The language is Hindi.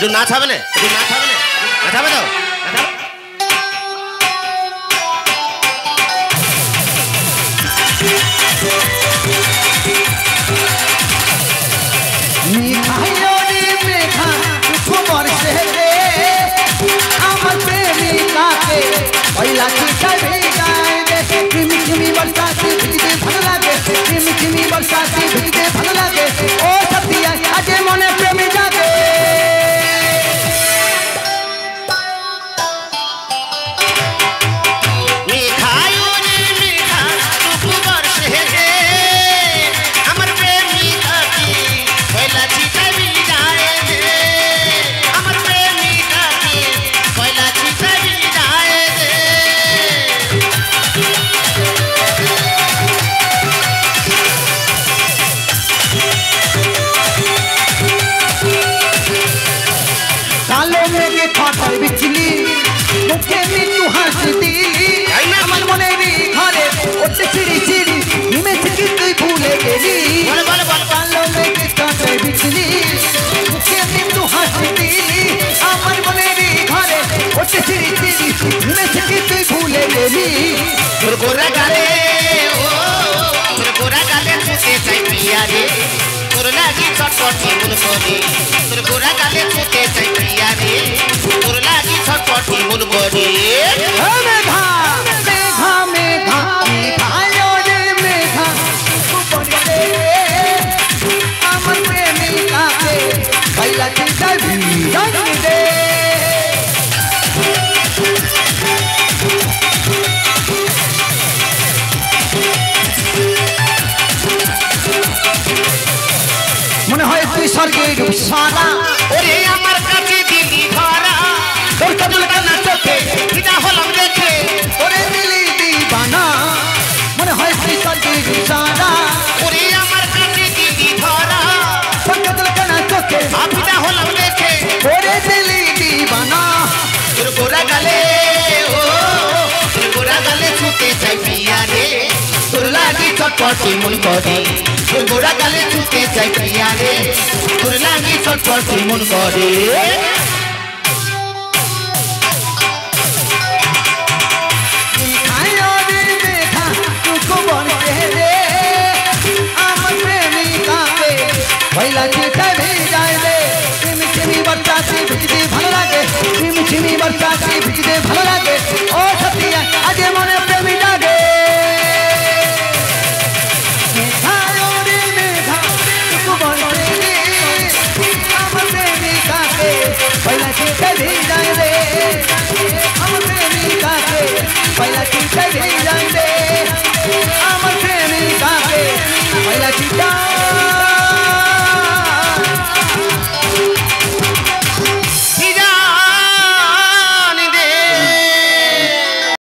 একটু নাচ হবে না, একটু নাচ হবে না, নাচ হবে তো? पहला चिमी बरसाती भिजते भल लागे चिमी बरसाती भिजते भल लागे ओ सतिया आजे मने प्रेमी जागे बिजली मुखे में तू हंस दिली अमन मने री घरे ओटे चिड़ी चिड़ी निमेश की तू भूले गेली बालों में के काटे बिजली मुखे में तू हंस दिली अमन मने री घरे ओटे चिड़ी चिड़ी निमेश की तू भूले गेली गोरा गाले छूते चाय पिया रे तोर लागी छटपटी मुन करी तोर गोरा गाले छूते चाय पिया रे तोर लागी छटपटी मुन करी मेघा मेघा मेघा मेघायो रे मेघा तू पड़े अमन प्रेमी काके भैला चिंता भी रंग दे मन है तू स्वर्गे सारा ओरे আমার কাছে দিদি ধরা তোর কদল কানা চোখে বিনা হলাম দেখে ओरे दिली दीवाना मन है तू स्वर्गे सारा ওরে আমার কাছে দিদি ধরা তোর কদল কানা চোখে বিনা হলাম দেখে ओरे दिली दीवाना তোর গোরা গালে তোর গোরা গালে ছুতে চাই পিয়া রে তোর লাগি ছটপটি মন করে তোর গোরা গালে ছুতে চাই পিয়া রে তোর লাগি ছটপটি মন করে आयो रे देखा तुको बन के रे अमन प्रेमी काके भैला चिता भी जाए रे चिमी बरसाती भिजते भल लागे चिमी बरसाती भिजते भल लागे ओ सतिया आजे मने प्रेमी जागे आयो रे देखा तुको बन के रे अमन प्रेमी काके भैला चिता भी जाए रे अमन प्रेमी काके भैला चिता भी